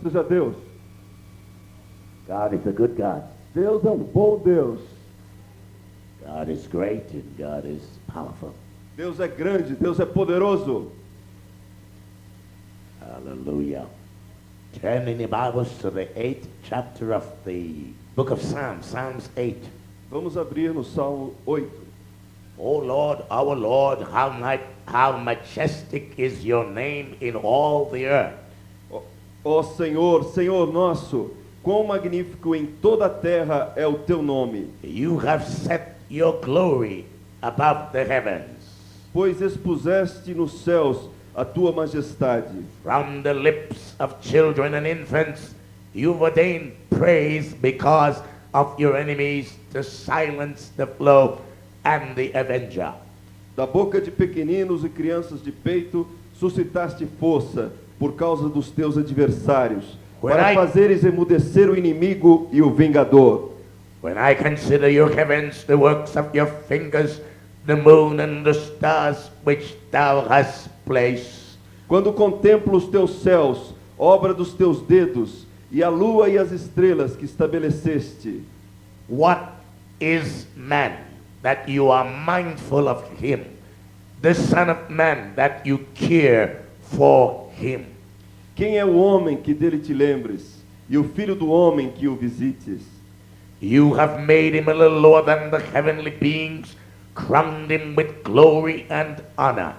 Seja Deus. God is a good God. Deus é um bom Deus. God is great and God is powerful. Deus é grande, Deus é poderoso. Hallelujah. Turn in your Bibles to the 8th chapter of the book of Psalms, Psalms 8. Vamos abrir no Salmo 8. O Lord, our Lord, how majestic is your name in all the earth. Ó Senhor, Senhor nosso, quão magnífico em toda a terra é o teu nome. You have set your glory above the heavens. Pois expuseste nos céus a tua majestade. From the lips of children and infants, you've ordained praise because of your enemies to silence the foe and the avenger. Da boca de pequeninos e crianças de peito, suscitaste força por causa dos teus adversários, para fazeres emudecer o inimigo e o vingador. When I consider your heavens, the works of your fingers, the moon and the stars which thou hast placed. Quando contemplo os teus céus, obra dos teus dedos, e a lua e as estrelas que estabeleceste. What is man that you are mindful of him? The Son of Man that you care for him. Quem é o homem que dele te lembres, e o filho do homem que o visites? You have made him a little lower than the heavenly beings, crowned him with glory and honor.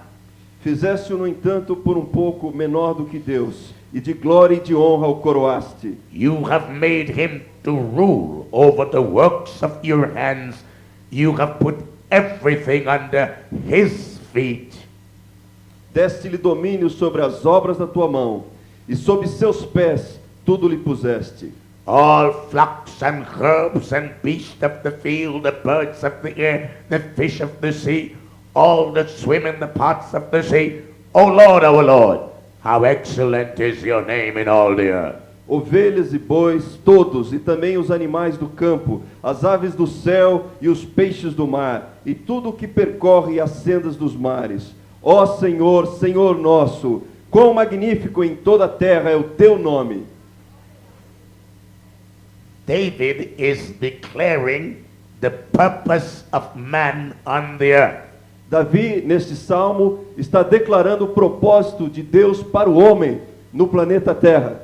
Fizeste-o, no entanto, por um pouco menor do que Deus, e de glória e de honra o coroaste. You have made him to rule over the works of your hands. You have put everything under his feet. Deste-lhe domínio sobre as obras da tua mão, e sob seus pés tudo lhe puseste. All flocks and herbs and beasts of the field, the birds of the air, the fish of the sea, all that swim in the pots of the sea. O Lord, our Lord, how excellent is your name in all the earth. Ovelhas e bois, todos, e também os animais do campo, as aves do céu e os peixes do mar, e tudo o que percorre as sendas dos mares. Ó Senhor, Senhor nosso, quão magnífico em toda a terra é o teu nome. David is declaring the purpose of man on the earth. Davi, neste salmo, está declarando o propósito de Deus para o homem no planeta Terra.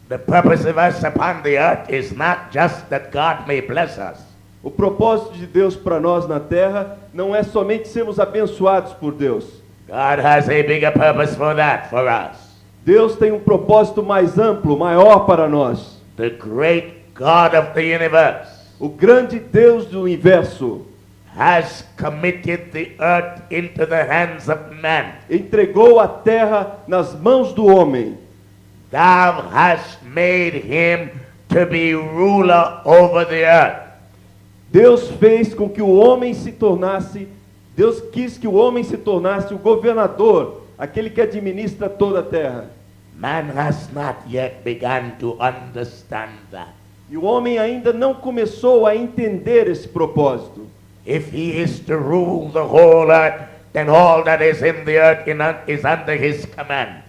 The purpose of us upon the earth is not just that God may bless us. O propósito de Deus para nós na Terra não é somente sermos abençoados por Deus. God has a bigger purpose for that, for us. Deus tem um propósito mais amplo, maior para nós. The great God of the universe O grande Deus do universo has committed the earth into the hands of man. entregou a terra nas mãos do homem. Thou hast made him to be ruler over the earth. Deus fez com que o homem se tornasse, Deus quis que o homem se tornasse o governador, aquele que administra toda a terra. Man has not yet begun to understand that. E o homem ainda não começou a entender esse propósito. If he is to rule the whole earth, then all that is in the earth is under his command.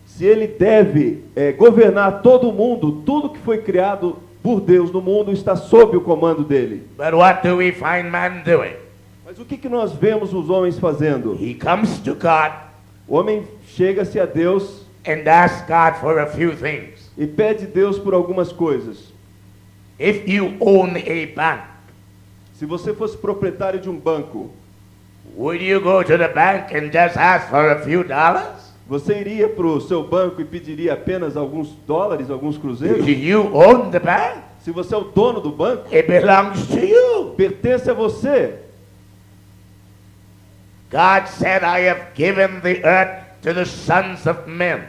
Se ele deve governar todo o mundo, tudo que foi criado por Deus no mundo está sob o comando dele. But what do we find man doing? Mas o que nós vemos os homens fazendo? He comes to God O homem chega-se a Deus and asks God for a few things. e pede Deus por algumas coisas. If you own a bank, Se você fosse proprietário de um banco, would you go to the bank and just ask for a few dollars? você iria para o seu banco e pediria apenas alguns dólares, alguns cruzeiros? Do you own the bank? Se você é o dono do banco, It belongs to you. pertence a você. God said, I have given the earth to the sons of men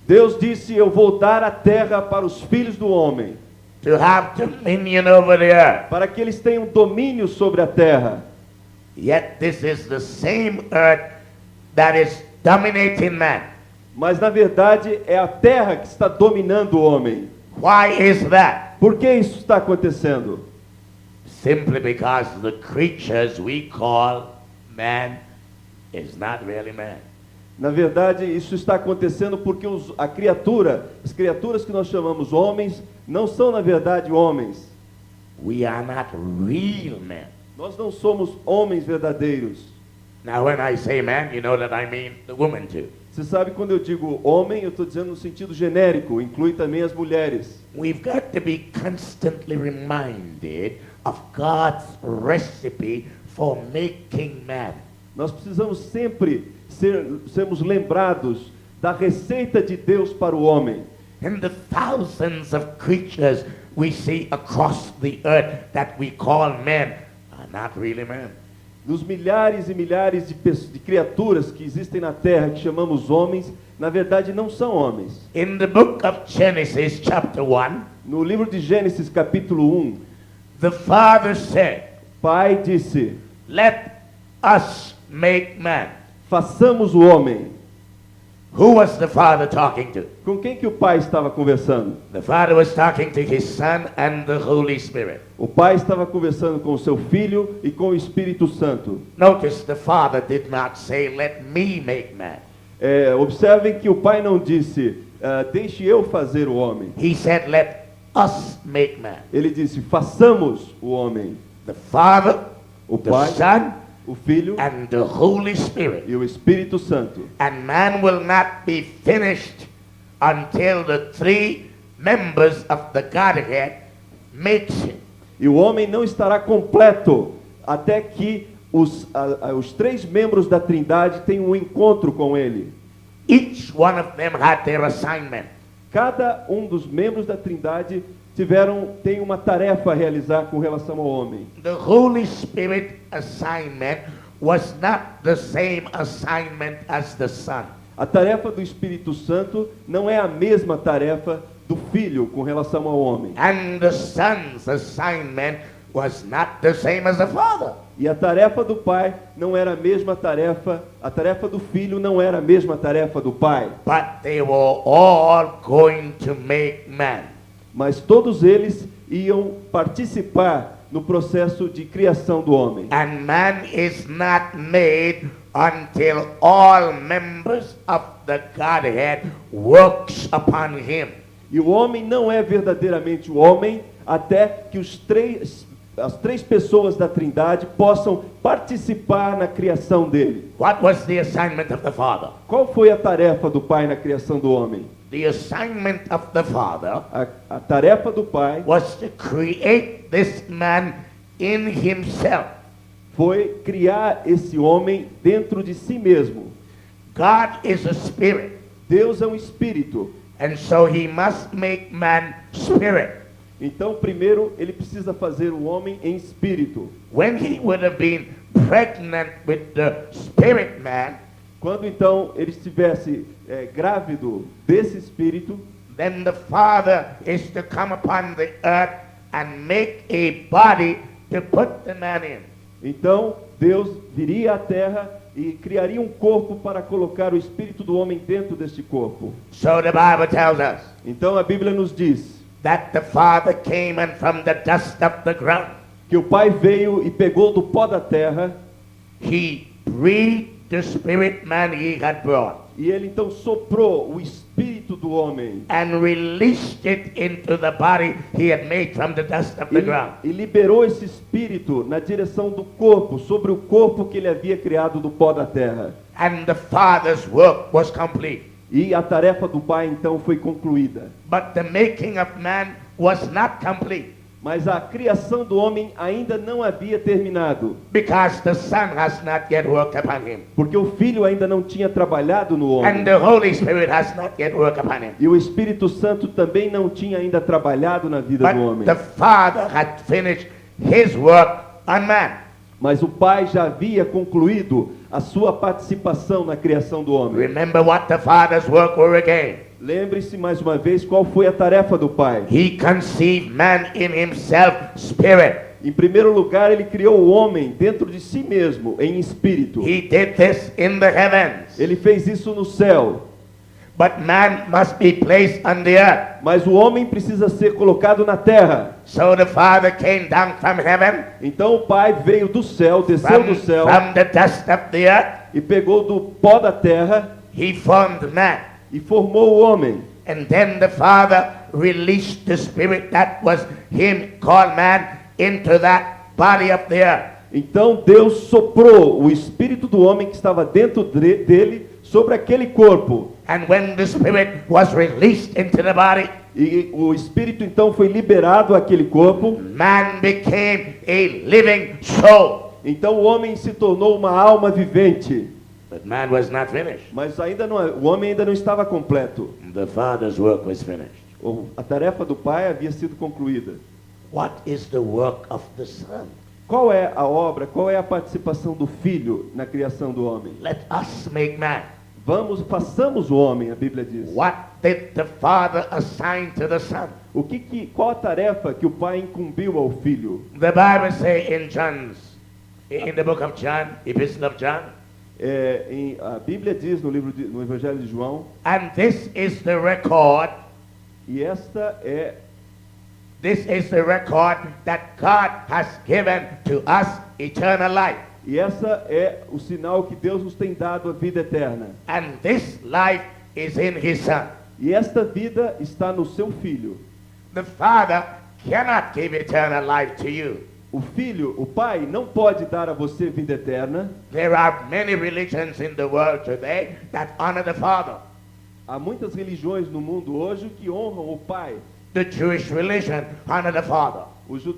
Deus disse, eu vou dar a terra para os filhos do homem, to have dominion over the earth. para que eles tenham domínio sobre a terra. Yet this is the same earth that is dominating man. Mas na verdade é a terra que está dominando o homem. Why is that? Por que isso está acontecendo? Simply because the creatures we call man is not really man. Na verdade, isso está acontecendo porque as criaturas que nós chamamos homens, não são na verdade homens. We are not real men. Nós não somos homens verdadeiros. Now when I say man, you know that I mean the woman too. Você sabe, quando eu digo homem, eu estou dizendo no sentido genérico, inclui também as mulheres. We've got to be constantly reminded of God's recipe for making man. Nós precisamos sempre sermos lembrados da receita de Deus para o homem. And the thousands of creatures we see across the earth that we call men are not really men. Nos milhares e milhares de criaturas que existem na Terra, que chamamos homens, na verdade não são homens. In the book of Genesis chapter 1, No livro de Gênesis capítulo 1, the Father said, Pai disse, let us make man. façamos o homem. Who was the Father talking to? Com quem que o Pai estava conversando? The Father was talking to His Son and the Holy Spirit. O Pai estava conversando com o seu Filho e com o Espírito Santo. Notice the Father did not say, let me make man. Observem que o Pai não disse, deixe eu fazer o homem. He said, let us make man. Ele disse, façamos o homem. The Father, O the Pai, Son, o Filho and the Holy Spirit. e o Espírito Santo. And man will not be finished until the three members of the Godhead makes him. E o homem não estará completo até que os 3 membros da Trindade tenham um encontro com ele. Each one of them had their assignment. Cada um dos membros da Trindade tem uma tarefa a realizar com relação ao homem. The Holy Spirit assignment was not the same assignment as the Son. A tarefa do Espírito Santo não é a mesma tarefa do Filho com relação ao homem. And the Son's assignment was not the same as the Father. E a tarefa do Pai não era a mesma tarefa, a tarefa do Filho não era a mesma tarefa do Pai. But they were all going to make man. Mas todos eles iam participar no processo de criação do homem. And man is not made until all members of the Godhead works upon him. E o homem não é verdadeiramente o homem até que as 3 pessoas da Trindade possam participar na criação dele. What was the assignment of the Father? Qual foi a tarefa do Pai na criação do homem? The assignment of the Father A tarefa do Pai was to create this man in himself. foi criar esse homem dentro de si mesmo. God is a spirit, Deus é um espírito. and so he must make man spirit. Então, primeiro, ele precisa fazer o homem em espírito. When he would have been pregnant with the spirit man, Quando então ele estivesse grávido desse espírito, then the Father is to come upon the earth and make a body to put the man in. então Deus viria à terra e criaria um corpo para colocar o espírito do homem dentro deste corpo. So the Bible tells us Então a Bíblia nos diz that the Father came and from the dust of the ground, que o Pai veio e pegou do pó da terra he breathed the spirit man he had brought e ele então soprou o espírito do homem and released it into the body he had made from the dust of the ground. e liberou esse espírito na direção do corpo, sobre o corpo que ele havia criado do pó da terra. And the Father's work was complete. E a tarefa do Pai então foi concluída. But the making of man was not complete, Mas a criação do homem ainda não havia terminado, because the Son has not yet worked upon him, porque o Filho ainda não tinha trabalhado no homem. and the Holy Spirit has not yet worked upon him. E o Espírito Santo também não tinha ainda trabalhado na vida do But homem. the Father had finished his work on man. Mas o Pai já havia concluído a sua participação na criação do homem. Remember what the Father's work were again. Lembre-se mais uma vez qual foi a tarefa do Pai. He conceived man in himself, spirit. Em primeiro lugar, ele criou o homem dentro de si mesmo, em espírito. He did this in the heavens. Ele fez isso no céu. But man must be placed on the earth. Mas o homem precisa ser colocado na terra. So the Father came down from heaven, Então o Pai veio do céu, desceu do céu from the dust of the earth, e pegou do pó da terra he formed man. e formou o homem. And then the Father released the spirit that was him, called man, into that body up there. Então Deus soprou o espírito do homem que estava dentro dele sobre aquele corpo. And when the spirit was released into the body, E o espírito então foi liberado àquele corpo. man became a living soul. Então o homem se tornou uma alma vivente. But man was not finished. Mas ainda não, o homem ainda não estava completo. The Father's work was finished. A tarefa do Pai havia sido concluída. What is the work of the Son? Qual é a obra, qual é a participação do Filho na criação do homem? Let us make man. Façamos o homem, a Bíblia diz. What did the Father assign to the Son? Qual a tarefa que o Pai incumbiu ao Filho? The Bible says in the book of John, Epistle of John, A Bíblia diz no Evangelho de João, and this is the record. e This is the record that God has given to us eternal life. essa é o sinal que Deus nos tem dado a vida eterna. And this life is in His Son. E esta vida está no seu Filho. The Father cannot give eternal life to you. O Filho, o Pai, não pode dar a você vida eterna. There are many religions in the world today that honor the Father. Há muitas religiões no mundo hoje que honram o Pai. The Jewish religion honor the Father.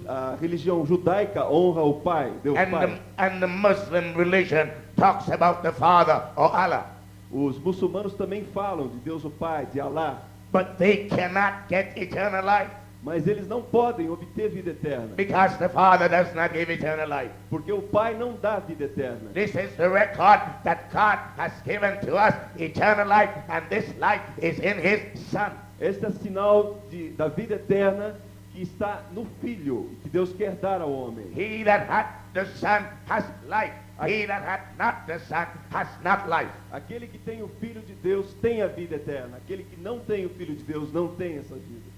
A religião judaica honra o Pai, Deus Pai. And the Muslim religion talks about the Father or Allah. Os muçulmanos também falam de Deus o Pai, de Alá. But they cannot get eternal life. Mas eles não podem obter vida eterna. Because the Father does not give eternal life. Porque o Pai não dá vida eterna. This is the record that God has given to us, eternal life, and this life is in His Son. Este é sinal da vida eterna que está no Filho, que Deus quer dar ao homem. He that hath the Son has life. He that hath not the Son has not life. Aquele que tem o Filho de Deus tem a vida eterna. Aquele que não tem o Filho de Deus não tem essa vida.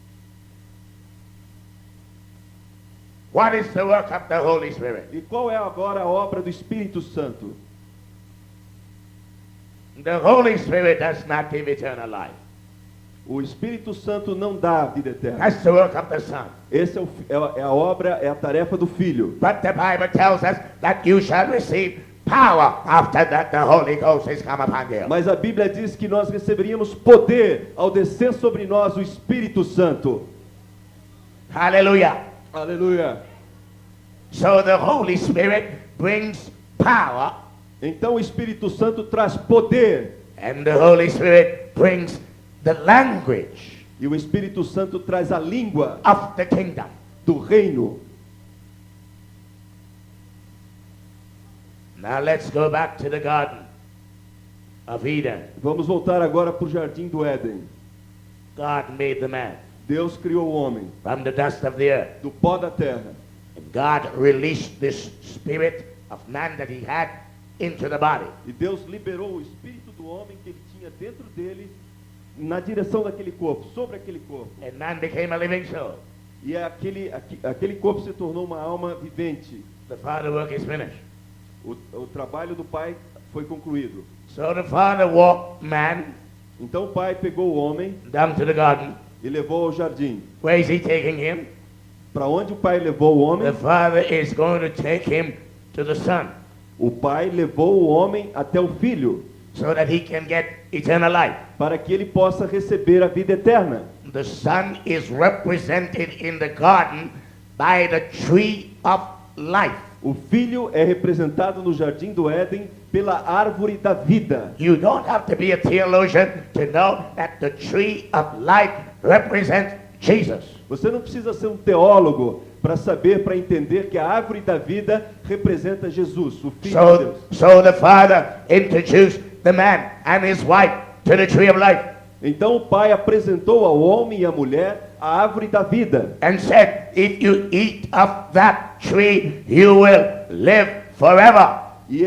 What is the work of the Holy Spirit? E qual é agora a obra do Espírito Santo? The Holy Spirit does not give eternal life. O Espírito Santo não dá a vida eterna. That's the work of the Son. Esse é a obra, é a tarefa do Filho. But the Bible tells us that you shall receive power after that the Holy Ghost is come upon you. Mas a Bíblia diz que nós receberíamos poder ao descer sobre nós o Espírito Santo. Hallelujah. Aleluia. So the Holy Spirit brings power. Então o Espírito Santo traz poder. And the Holy Spirit brings the language. E o Espírito Santo traz a língua of the kingdom. Do reino. Now let's go back to the Garden of Eden. Vamos voltar agora para o Jardim do Éden. God made the man. Deus criou o homem from the dust of the earth. Do pó da terra. And God released this spirit of man that he had into the body. E Deus liberou o espírito do homem que ele tinha dentro dele na direção daquele corpo, sobre aquele corpo. And man became a living soul. E aquele corpo se tornou uma alma vivente. The Father work is finished. O trabalho do Pai foi concluído. So the Father walked man. Então o Pai pegou o homem down to the garden. E levou ao jardim. Where is he taking him? Para onde o Pai levou o homem? The Father is going to take him to the Son. O Pai levou o homem até o Filho. So that he can get eternal life. Para que ele possa receber a vida eterna. The Son is represented in the garden by the tree of life. O Filho é representado no Jardim do Éden pela árvore da vida. You don't have to be a theologian to know that the tree of life represents Jesus. Você não precisa ser um teólogo para saber, para entender que a árvore da vida representa Jesus, o Filho de Deus. So the Father introduced the man and his wife to the tree of life. Então o Pai apresentou ao homem e à mulher a árvore da vida. And said, if you eat of that tree, you will live forever. E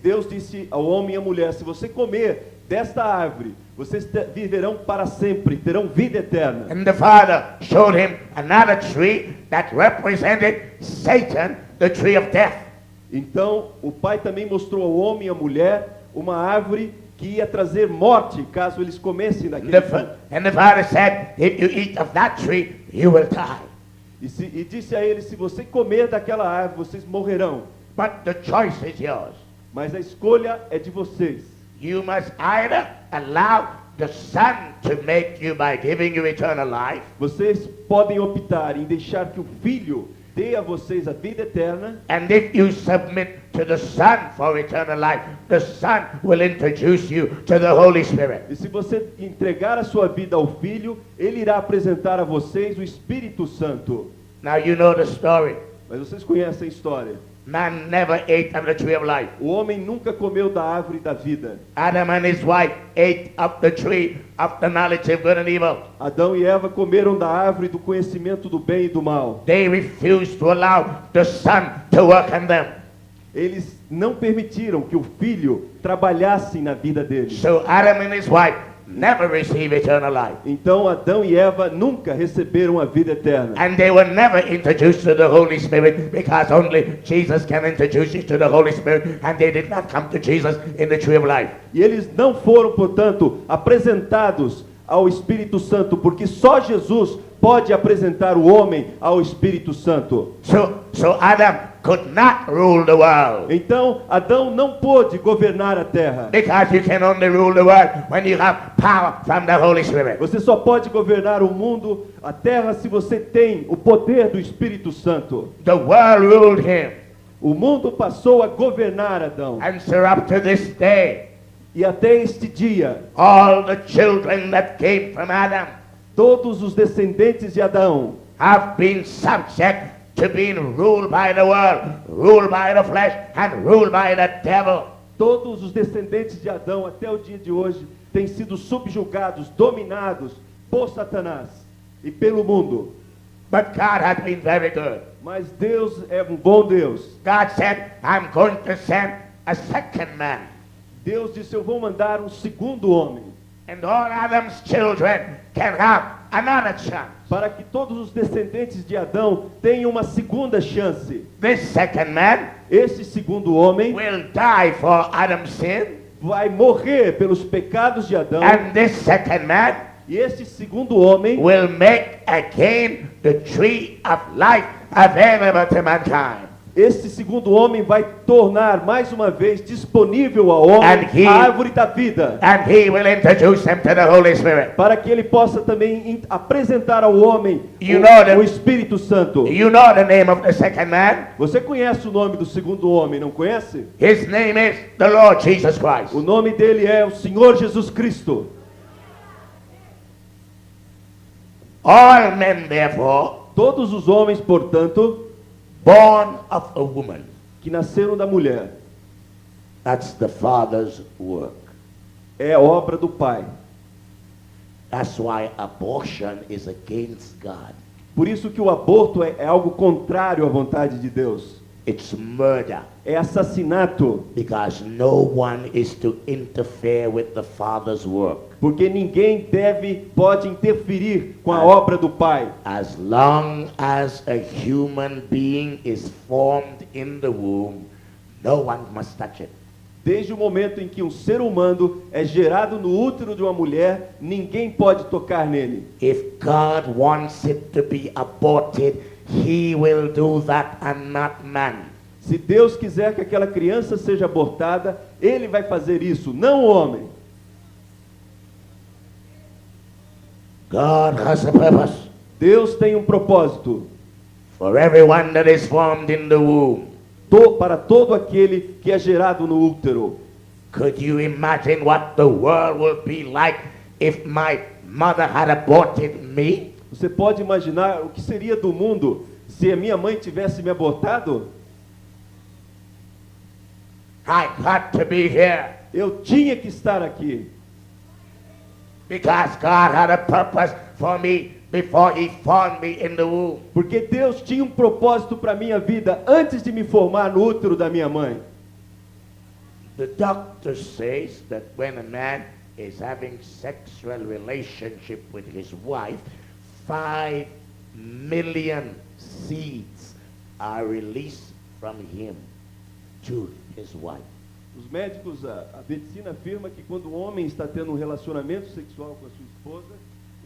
Deus disse ao homem e à mulher, se você comer desta árvore, vocês viverão para sempre, terão vida eterna. And the Father showed him another tree that represented Satan, the tree of death. Então o Pai também mostrou ao homem e à mulher uma árvore que ia trazer morte caso eles comessem daquele The, fruto. and the Father said, if you eat of that tree, you will die. E disse a eles, se você comer daquela árvore, vocês morrerão. But the choice is yours. Mas a escolha é de vocês. You must either allow the Son to make you by giving you eternal life, Vocês podem optar em deixar que o Filho dê a vocês a vida eterna. and if you submit to the Son for eternal life, the Son will introduce you to the Holy Spirit. E se você entregar a sua vida ao Filho, Ele irá apresentar a vocês o Espírito Santo. Now you know the story. Mas vocês conhecem a história. Man never ate of the tree of life. O homem nunca comeu da árvore da vida. Adam and his wife ate of the tree of the knowledge of good and evil. Adão e Eva comeram da árvore do conhecimento do bem e do mal. They refused to allow the Son to work on them. Eles não permitiram que o Filho trabalhasse na vida deles. So Adam and his wife never received eternal life. Então Adão e Eva nunca receberam a vida eterna. And they were never introduced to the Holy Spirit, because only Jesus can introduce you to the Holy Spirit, and they did not come to Jesus in the tree of life. E eles não foram, portanto, apresentados ao Espírito Santo, porque só Jesus pode apresentar o homem ao Espírito Santo. So Adam could not rule the world, Então Adão não pôde governar a terra. because you can only rule the world when you have power from the Holy Spirit. Você só pode governar o mundo, a terra, se você tem o poder do Espírito Santo. The world ruled him, O mundo passou a governar Adão. and so up to this day, E até este dia, all the children that came from Adam todos os descendentes de Adão have been subject to being ruled by the world, ruled by the flesh, and ruled by the devil. todos os descendentes de Adão até o dia de hoje têm sido subjugados, dominados por Satanás e pelo mundo. But God has been very good. Mas Deus é um bom Deus. God said, I'm going to send a second man. Deus disse, eu vou mandar um segundo homem, And all Adam's children can have another chance. para que todos os descendentes de Adão tenham uma segunda chance. This second man Esse segundo homem will die for Adam's sin. vai morrer pelos pecados de Adão. And this second man E este segundo homem will make again the tree of life available to mankind. Esse segundo homem vai tornar mais uma vez disponível ao homem And he- a árvore da vida, And he will introduce him to the Holy Spirit. para que ele possa também apresentar ao homem You know that- o Espírito Santo. You know the name of the second man? Você conhece o nome do segundo homem, não conhece? His name is the Lord Jesus Christ. O nome dele é o Senhor Jesus Cristo. All men, therefore, Todos os homens, portanto, born of a woman. que nasceram da mulher, That's the Father's work. é obra do Pai. That's why abortion is against God. Por isso que o aborto é algo contrário à vontade de Deus. It's murder, É assassinato, because no one is to interfere with the Father's work. porque ninguém pode interferir com a obra do Pai. As long as a human being is formed in the womb, no one must touch it. Desde o momento em que um ser humano é gerado no útero de uma mulher, ninguém pode tocar nele. If God wants it to be aborted, He will do that and not man. Se Deus quiser que aquela criança seja abortada, Ele vai fazer isso, não o homem. God has a purpose Deus tem um propósito for everyone that is formed in the womb. para todo aquele que é gerado no útero. Could you imagine what the world would be like if my mother had aborted me? Você pode imaginar o que seria do mundo se a minha mãe tivesse me abortado? I got to be here Eu tinha que estar aqui, because God had a purpose for me before He formed me in the womb. porque Deus tinha um propósito para a minha vida antes de me formar no útero da minha mãe. The doctor says that when a man is having sexual relationship with his wife, 5 million seeds are released from him to his wife. Os médicos, a medicina afirma que quando o homem está tendo um relacionamento sexual com a sua esposa,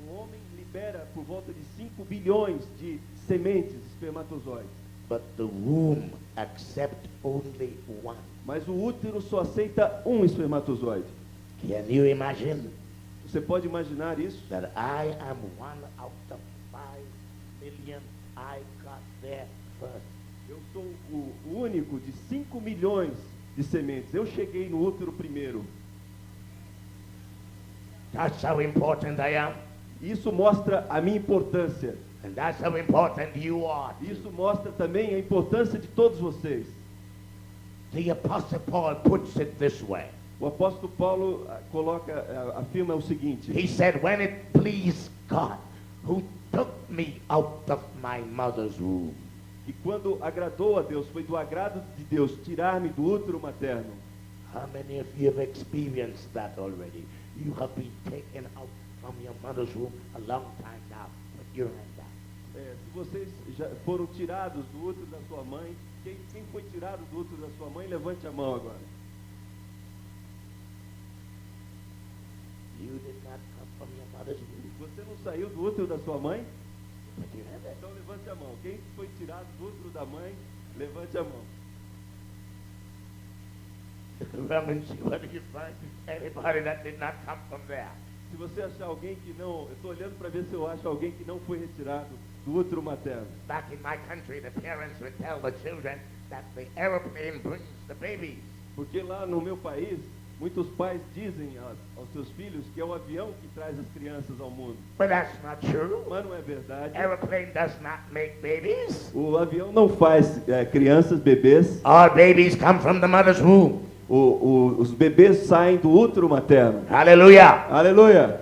o homem libera por volta de 5 bilhões de sementes, espermatozoides. But the womb accepts only one. Mas o útero só aceita um espermatozoide. Can you imagine Você pode imaginar isso? that I am one out of 5 million? I got there first. Eu sou o único de 5 milhões de sementes. Eu cheguei no útero primeiro. That's how important I am. Isso mostra a minha importância. And that's how important you are. Isso mostra também a importância de todos vocês. The Apostle Paul puts it this way. O apóstolo Paulo afirma o seguinte: He said, when it pleased God, who took me out of my mother's womb. que quando agradou a Deus, foi do agrado de Deus tirar-me do útero materno. How many of you have experienced that already? You have been taken out from your mother's womb a long time now, but you're in that. Se vocês já foram tirados do útero da sua mãe, quem foi tirado do útero da sua mãe, levante a mão agora. You did not come from your mother's womb, Você não saiu do útero da sua mãe? but you're in that. Então levante a mão. Quem foi tirado do útero da mãe, levante a mão. Look around and see whether you find anybody that did not come from there. Se você achar alguém que não, eu estou olhando para ver se eu acho alguém que não foi retirado do útero materno. Back in my country, the parents would tell the children that the airplane brings the babies. Porque lá no meu país, muitos pais dizem aos seus filhos que é o avião que traz as crianças ao mundo. But that's not true. Mas não é verdade. Airplane does not make babies. O avião não faz crianças, bebês. All babies come from the mother's womb. Os bebês saem do útero materno. Hallelujah. Aleluia!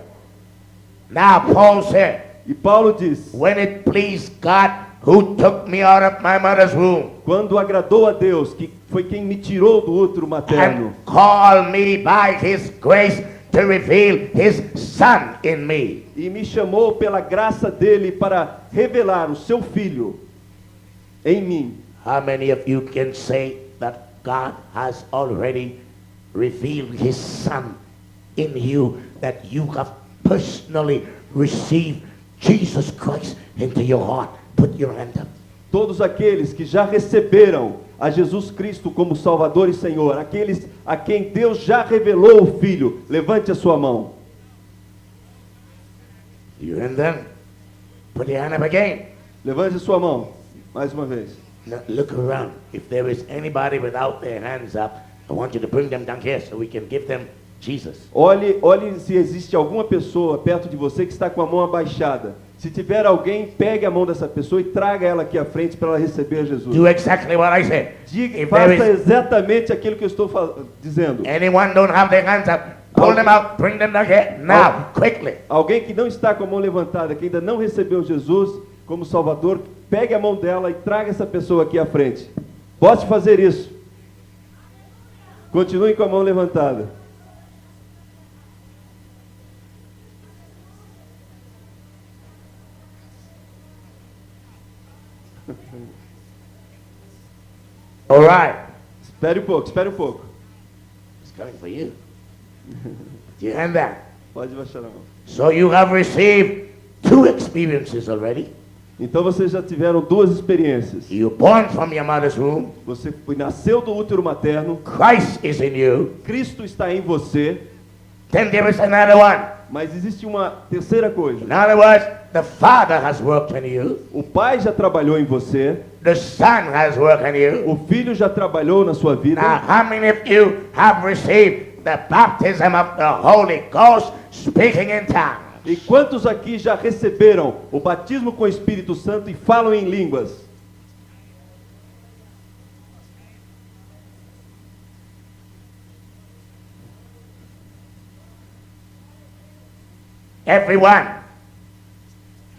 Now Paul said, E Paulo diz: when it pleased God who took me out of my mother's womb quando agradou a Deus, que foi quem me tirou do útero materno, and called me by his grace to reveal his son in me. e me chamou pela graça dele para revelar o seu filho em mim. How many of you can say that God has already revealed his son in you, that you have personally received Jesus Christ into your heart? Put your hand up. Todos aqueles que já receberam a Jesus Cristo como Salvador e Senhor, aqueles a quem Deus já revelou o Filho, levante a sua mão. You and them. Put your hand up again. Levante a sua mão, mais uma vez. Now look around. If there is anybody without their hands up, I want you to bring them down here so we can give them Jesus. Olhe se existe alguma pessoa perto de você que está com a mão abaixada. Se tiver alguém, pegue a mão dessa pessoa e traga ela aqui à frente para ela receber Jesus. Do exactly what I said. Diga, If faça there is exatamente aquilo que eu estou dizendo. anyone don't have their hands up, pull them out, bring them down here now, quickly. Alguém que não está com a mão levantada, que ainda não recebeu Jesus como Salvador, pegue a mão dela e traga essa pessoa aqui à frente. Pode fazer isso. Continue com a mão levantada. All right. Espere um pouco, espere um pouco. It's coming for you. Do you hand that? Pode baixar a mão. So you have received 2 experiences already. Então vocês já tiveram 2 experiências. You're born from your mother's womb. Você nasceu do útero materno, Christ is in you. Cristo está em você, Then there is another one. mas existe uma terceira coisa. In other words, the Father has worked in you. O Pai já trabalhou em você, The Son has worked in you. o Filho já trabalhou na sua vida. Now, how many of you have received the baptism of the Holy Ghost, speaking in tongues? E quantos aqui já receberam o batismo com o Espírito Santo e falam em línguas? Everyone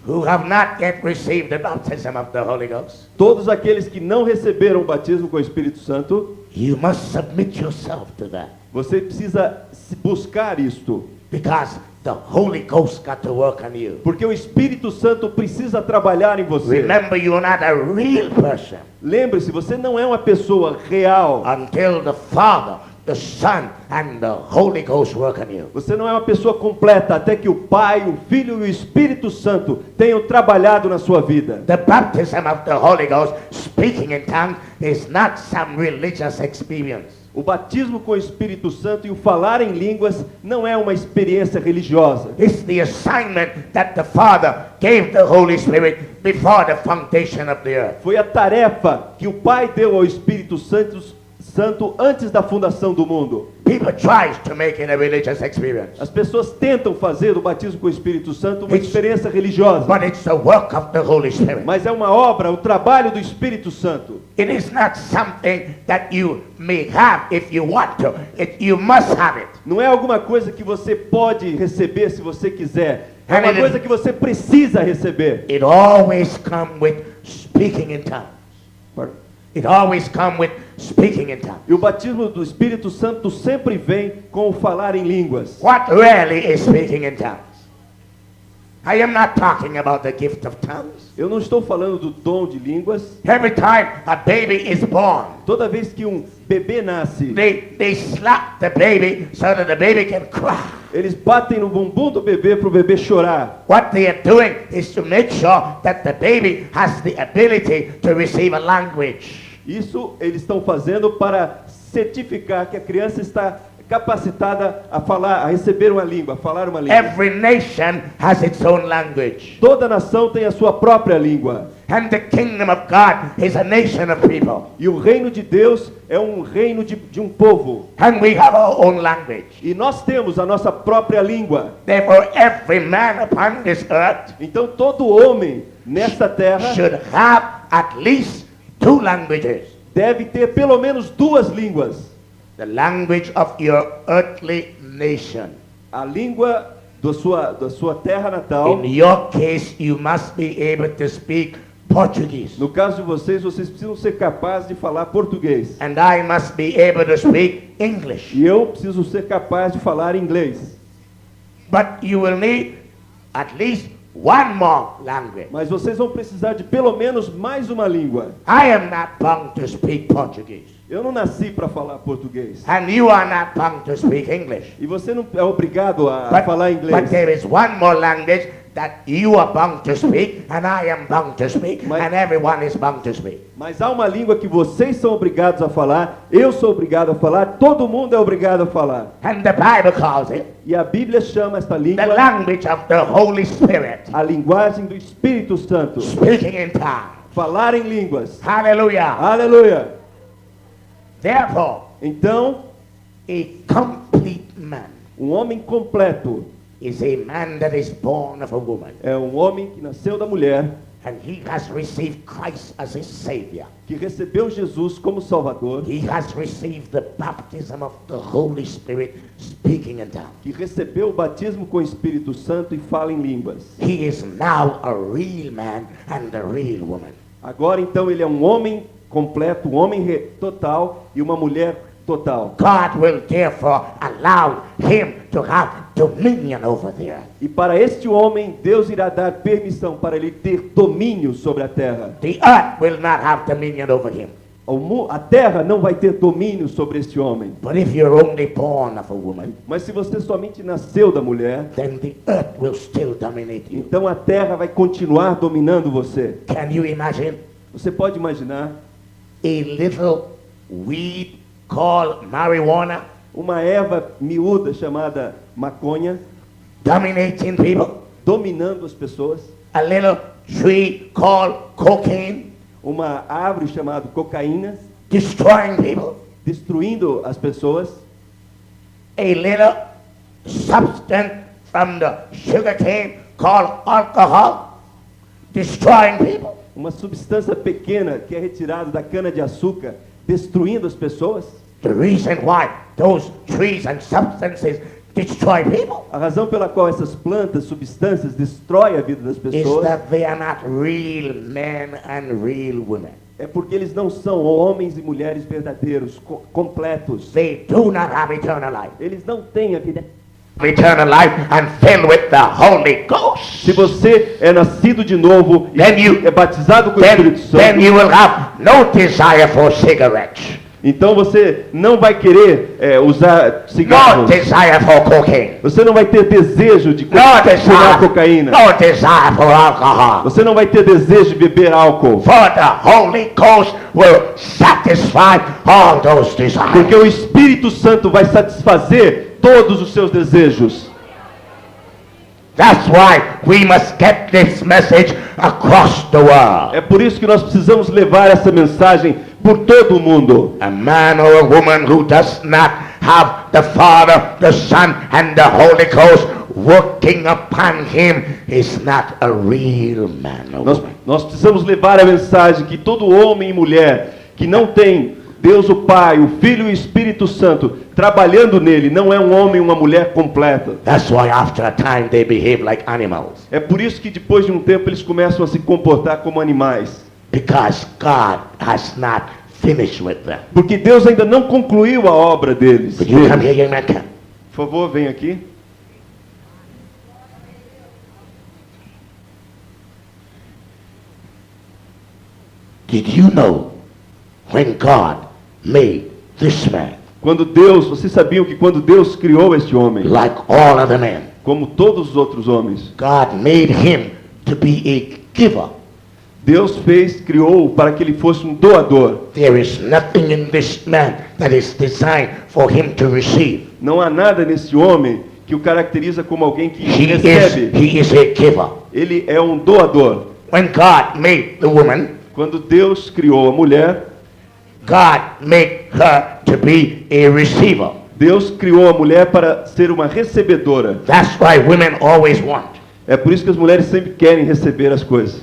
who have not yet received the baptism of the Holy Ghost, Todos aqueles que não receberam o batismo com o Espírito Santo, you must submit yourself to that, você precisa buscar isto, because the Holy Ghost got to work on you. porque o Espírito Santo precisa trabalhar em você. Remember, you're not a real person Lembre-se, você não é uma pessoa real until the Father the Son and the Holy Ghost work on you. Você não é uma pessoa completa até que o Pai, o Filho e o Espírito Santo tenham trabalhado na sua vida. The baptism of the Holy Ghost, speaking in tongues, is not some religious experience. O batismo com o Espírito Santo e o falar em línguas não é uma experiência religiosa. It's the assignment that the Father gave the Holy Spirit before the foundation of the earth. Foi a tarefa que o Pai deu ao Espírito Santo antes da fundação do mundo. People try to make it a religious experience. As pessoas tentam fazer o batismo com o Espírito Santo uma experiência religiosa. But it's the work of the Holy Spirit. Mas é uma obra, o trabalho do Espírito Santo. It is not something that you may have if you want to. You must have it. Não é alguma coisa que você pode receber se você quiser. É uma Hallelujah. coisa que você precisa receber. It always comes with speaking in tongues. It always comes with speaking in tongues. E o batismo do Espírito Santo sempre vem com o falar em línguas. What really is speaking in tongues? I am not talking about the gift of tongues. Eu não estou falando do dom de línguas. Every time a baby is born, Toda vez que um bebê nasce, they slap the baby so that the baby can cry. eles batem no bumbum do bebê para o bebê chorar. What they are doing is to make sure that the baby has the ability to receive a language. Isso eles estão fazendo para certificar que a criança está capacitada a falar, a receber uma língua, a falar uma língua. Every nation has its own language. Toda nação tem a sua própria língua. And the kingdom of God is a nation of people. E o reino de Deus é um reino de um povo. And we have our own language. E nós temos a nossa própria língua. Therefore, every man upon this earth Então todo homem nesta terra should have at least two languages. deve ter pelo menos duas línguas. The language of your earthly nation. A língua da sua terra natal. In your case, you must be able to speak Portuguese. No caso de vocês precisam ser capazes de falar português. And I must be able to speak English. E eu preciso ser capaz de falar inglês. But you will need at least one more language. Mas vocês vão precisar de pelo menos mais uma língua. I am not bound to speak Portuguese. Eu não nasci para falar português. And you are not bound to speak English. E você não é obrigado a falar But inglês. there is one more language that you are bound to speak, and I am bound to speak, Mas- and everyone is bound to speak. Mas há uma língua que vocês são obrigados a falar, eu sou obrigado a falar, todo mundo é obrigado a falar. And the Bible calls it E a Bíblia chama esta the língua language of the Holy Spirit. a linguagem do Espírito Santo. Speaking in tongues. Falar em línguas. Hallelujah. Aleluia! Therefore, Então, a complete man um homem completo is a man that is born of a woman, é um homem que nasceu da mulher, and he has received Christ as his Savior. que recebeu Jesus como Salvador, He has received the baptism of the Holy Spirit, speaking in tongues. que recebeu o batismo com o Espírito Santo e fala em línguas. He is now a real man and a real woman. Agora então ele é um homem completo, um homem total e uma mulher total. God will therefore allow him to have dominion over the earth. E para este homem, Deus irá dar permissão para ele ter domínio sobre a terra. The earth will not have dominion over him. A terra não vai ter domínio sobre este homem. But if you're only born of a woman, Mas se você somente nasceu da mulher, then the earth will still dominate you. então a terra vai continuar dominando você. Can you imagine Você pode imaginar a little weed called marijuana uma erva miúda chamada maconha dominating people? dominando as pessoas? A little tree called cocaine Uma árvore chamada cocaína destroying people? destruindo as pessoas? A little substance from the sugarcane called alcohol destroying people? Uma substância pequena que é retirada da cana-de-açúcar destruindo as pessoas? The reason why those trees and substances destroy people A razão pela qual essas plantas, substâncias, destroem a vida das is pessoas that they are not real men and real women. é porque eles não são homens e mulheres verdadeiros, completos. They do not have eternal life. Eles não têm a vida. Eternal life and filled with the Holy Ghost. Se você é nascido de novo e Then you- é batizado com o Espírito Then Santo, you will have no desire for cigarettes. Então você não vai querer usar No cigarros. desire for cocaine. Você não vai ter desejo de No fumar desire, cocaína. no desire for alcohol. Você não vai ter desejo de beber álcool. For the Holy Ghost will satisfy all those desires. Porque o Espírito Santo vai satisfazer todos os seus desejos. That's why we must get this message across the world. É por isso que nós precisamos levar essa mensagem por todo o mundo. A man or a woman who does not have the Father, the Son, and the Holy Ghost working upon him is not a real man or woman. Nós precisamos levar a mensagem que todo homem e mulher que não tem Deus o Pai, o Filho e o Espírito Santo trabalhando nele, não é um homem e uma mulher completa. That's why after a time they behave like animals. É por isso que depois de um tempo eles começam a se comportar como animais. Because God has not finished with them. Porque Deus ainda não concluiu a obra deles. Would you come here, young man? Come. Por favor, vem aqui. Did you know when God made this man, Vocês sabiam que quando Deus criou este homem, like all other men, como todos os outros homens, God made him to be a giver? Deus criou para que ele fosse um doador. There is nothing in this man that is designed for him to receive. Não há nada nesse homem que o caracteriza como alguém que recebe. He is a giver. Ele é um doador. When God made the woman, Quando Deus criou a mulher, God made her to be a receiver. Deus criou a mulher para ser uma recebedora. That's why women always want. É por isso que as mulheres sempre querem receber as coisas.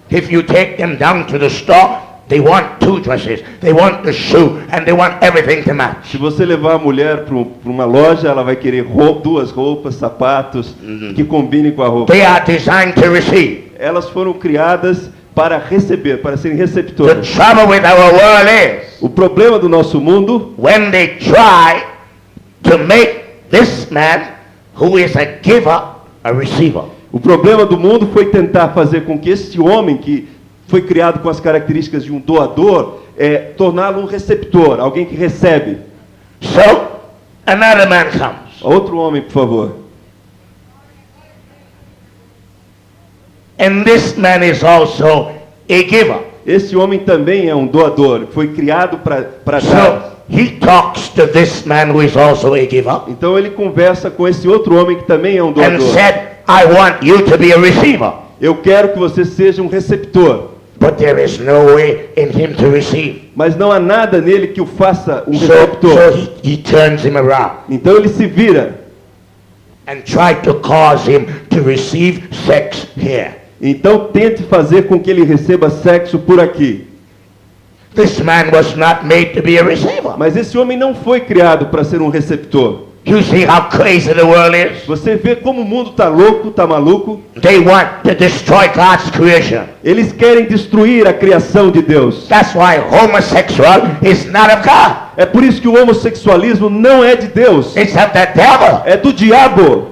If you take them down to the store, they want two dresses, they want the shoe, and they want everything to match. Se você levar a mulher para uma loja, ela vai querer duas roupas, sapatos que combinem com a roupa. They are designed to receive. Elas foram criadas para receber, para serem The receptoras. trouble with our world is O problema do nosso mundo, when they try to make this man who is a giver a receiver. o problema do mundo foi tentar fazer com que esse homem que foi criado com as características de um doador, torná-lo um receptor, alguém que recebe. So another man comes, Outro homem, por favor. and this man is also a giver. Esse homem também é um doador, foi criado para So dar. he talks to this man who is also a giver Então ele conversa com esse outro homem que também é um and doador. said, I want you to be a receiver. Eu quero que você seja um receptor, But there is no way in him to receive. mas não há nada nele que o faça um So receptor. he turns him around Então ele se vira. and tried to cause him to receive sex here. Então tente fazer com que ele receba sexo por aqui. This man was not made to be a receiver. Mas esse homem não foi criado para ser um receptor. You see how crazy the world is? Você vê como o mundo está louco, está maluco. They want to destroy God's creation. Eles querem destruir a criação de Deus. That's why homosexual is not of God. É por isso que o homossexualismo não é de Deus, It's of the devil. é do diabo.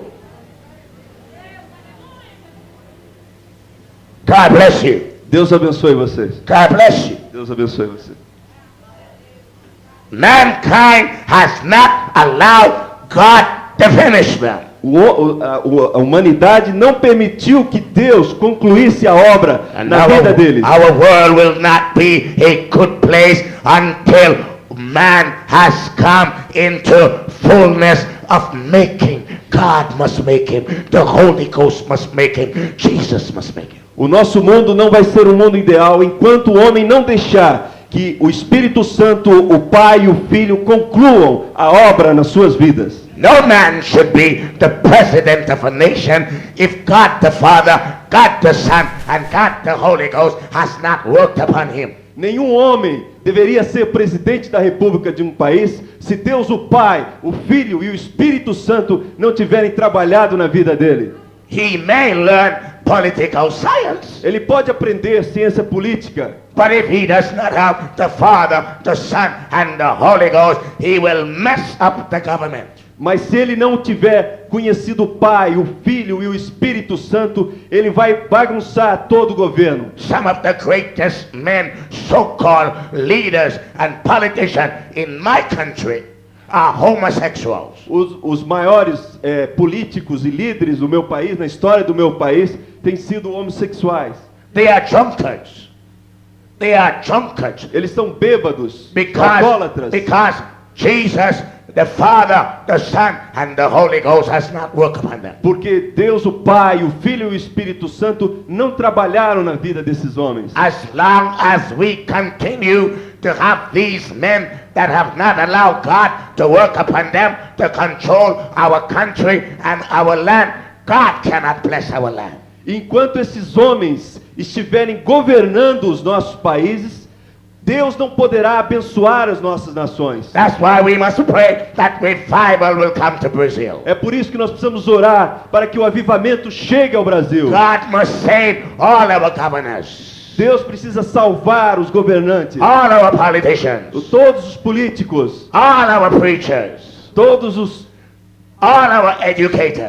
God bless you. Deus abençoe vocês. God bless you. Deus abençoe vocês. Mankind has not allowed God to finish them. A humanidade não permitiu que Deus concluísse a obra And na vida deles. our world will not be a good place until man has come into fullness of making. God must make him. The Holy Ghost must make him. Jesus must make him. O nosso mundo não vai ser um mundo ideal enquanto o homem não deixar que o Espírito Santo, o Pai e o Filho concluam a obra nas suas vidas. No man should be the president of a nation if God the Father, God the Son, and God the Holy Ghost has not worked upon him. Nenhum homem deveria ser presidente da República de um país se Deus o Pai, o Filho e o Espírito Santo não tiverem trabalhado na vida dele. He may learn political science, Ele pode aprender ciência política, but if he does not have the Father, the Son, and the Holy Ghost, he will mess up the government. mas se ele não tiver conhecido o Pai, o Filho e o Espírito Espírito Santo, ele vai bagunçar todo o governo. Some of the greatest men, so-called leaders and politicians in my country are homosexuals. Os maiores políticos e líderes do meu país, na história do meu país, têm sido homossexuais. They are drunkards. They are drunkards. Eles são bêbados, Because alcoólatras. Jesus, the Father, the Son, and the Holy Ghost has not worked upon them. Porque Deus, o Pai, o Filho e o Espírito Santo não trabalharam na vida desses homens. As long as we continue to have these men that have not allowed God to work upon them to control our country and our land, God cannot bless our land. Enquanto esses homens estiverem governando os nossos países, Deus não poderá abençoar as nossas nações. That's why we must pray that revival will come to Brazil. É por isso que nós precisamos orar para que o avivamento chegue ao Brasil. God must save all our governors, Deus precisa salvar os governantes, all our politicians, todos os políticos, all our preachers, todos os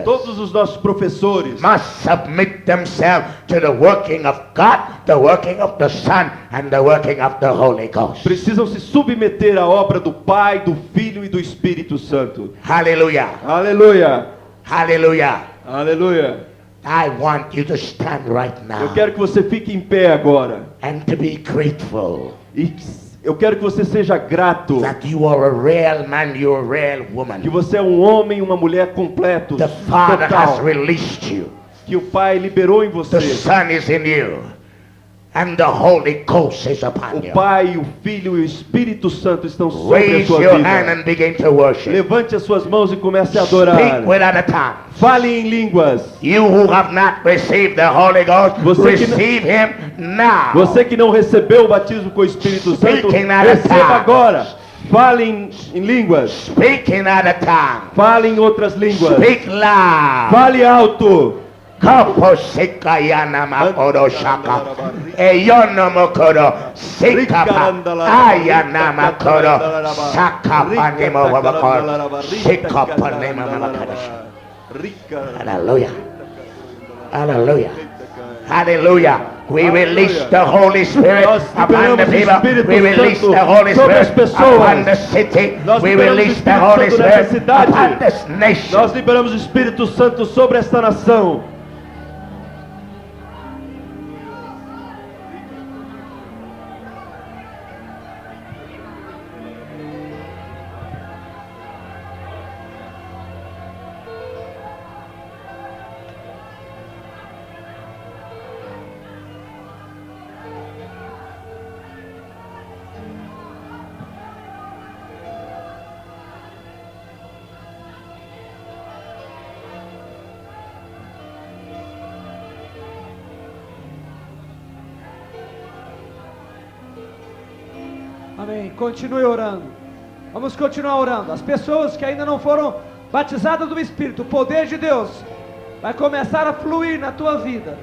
todos os nossos professores. must submit themselves to the working of God, the working of the Son, and the working of the Holy Ghost. Precisam se submeter à obra do Pai, do Filho e do Espírito Santo. Hallelujah. Aleluia! Hallelujah. Aleluia! I want you to stand right Eu now quero que você fique em pé agora. and to be grateful E eu quero que você seja grato. that you are a real man, you're a real Que woman. você é um homem e uma mulher completos. The Father has Total. released you. Que o Pai liberou em The você. Son is in you. And the Holy Ghost is upon O you. Pai, o Filho e o Espírito Santo estão sobre a Raise sua your hand vida. and begin to worship. Levante as suas mãos e comece a adorar. Speak without a tongue. Fale em línguas. You who have not received the Holy Ghost, Você que não- receive Him now. Você que não recebeu o batismo com o Espírito Santo, Speaking out of receba tongues. agora. Fale em línguas. Speaking out of tongue. Fale em outras línguas. Speak loud. Fale alto. Kapo sekayana makodo shaka. Eyono mokodo sikapa. Ayana makodo sakapa nemo wabakor. Sikapa nemo wabakor. Hallelujah. Hallelujah. Hallelujah. We release the Holy Spirit Nós upon the liberamos o people. Espírito We release Santo the Holy sobre as Spirit pessoas. upon the city. Nós We liberamos o release the Espírito Holy Santo nessa Spirit cidade. upon this nation. Nós liberamos o Espírito Santo sobre esta nação. Amém. Continue orando. Vamos continuar orando. As pessoas que ainda não foram batizadas do Espírito, o poder de Deus vai começar a fluir na tua vida.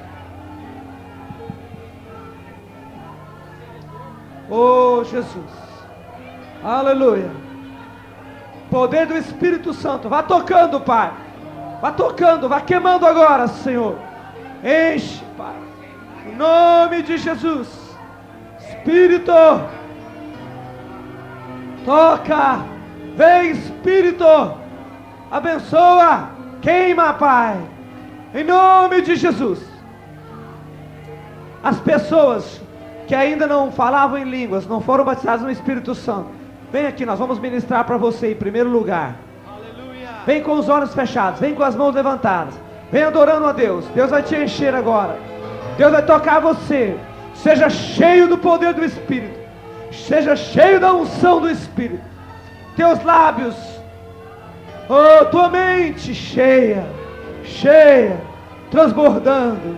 Oh, Jesus. Aleluia. Poder do Espírito Santo. Vá tocando, Pai. Vá tocando, vá queimando agora, Senhor. Enche, Pai. Em nome de Jesus. Espírito. Toca, vem Espírito, abençoa, queima, Pai, em nome de Jesus. As pessoas que ainda não falavam em línguas, não foram batizadas no Espírito Santo, vem aqui, nós vamos ministrar para você em primeiro lugar. Aleluia. Vem com os olhos fechados, vem com as mãos levantadas, vem adorando a Deus. Deus vai te encher agora, Deus vai tocar você. Seja cheio do poder do Espírito. Seja cheio da unção do Espírito. Teus lábios, oh, tua mente cheia, cheia, transbordando.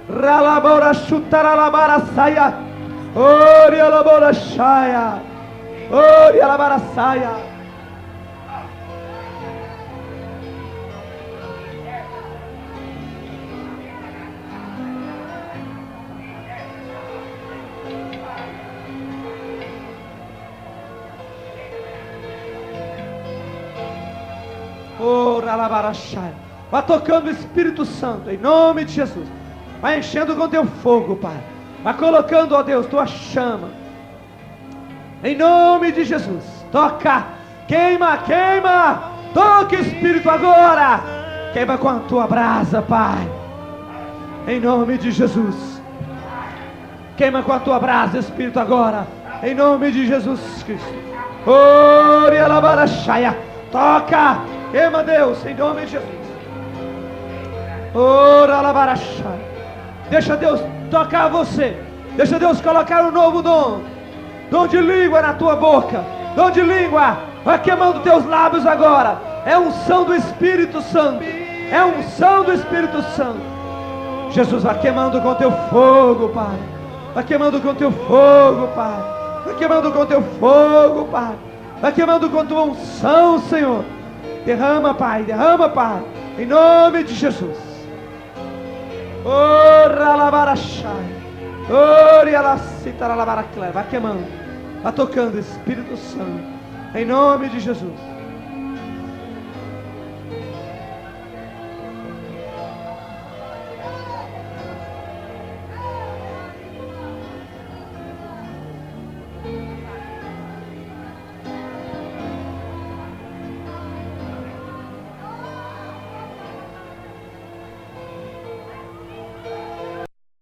Ralabora chutaralabara saia. Ori alabora saia. Ori alabara saia. Oh, ralabarashai. Vai tocando o Espírito Santo, em nome de Jesus. Vai enchendo com teu fogo, Pai. Vai colocando, ó Deus, tua chama. Em nome de Jesus. Toca, queima, queima. Toca, Espírito, agora. Queima com a tua brasa, Pai. Em nome de Jesus. Queima com a tua brasa, Espírito, agora. Em nome de Jesus Cristo. Toca, queima, Deus, em nome de Jesus. Deixa Deus tocar você. Deixa Deus colocar um novo dom. Dom de língua na tua boca. Dom de língua. Vai queimando teus lábios agora. É unção do Espírito Santo. É unção do Espírito Santo. Jesus, vai queimando com teu fogo, Pai. Vai queimando com teu fogo, Pai. Vai queimando com teu fogo, Pai. Vai queimando com tua unção, Senhor. Derrama, Pai. Derrama, Pai. Em nome de Jesus. Vai queimando. Vai tocando, Espírito Santo. Em nome de Jesus.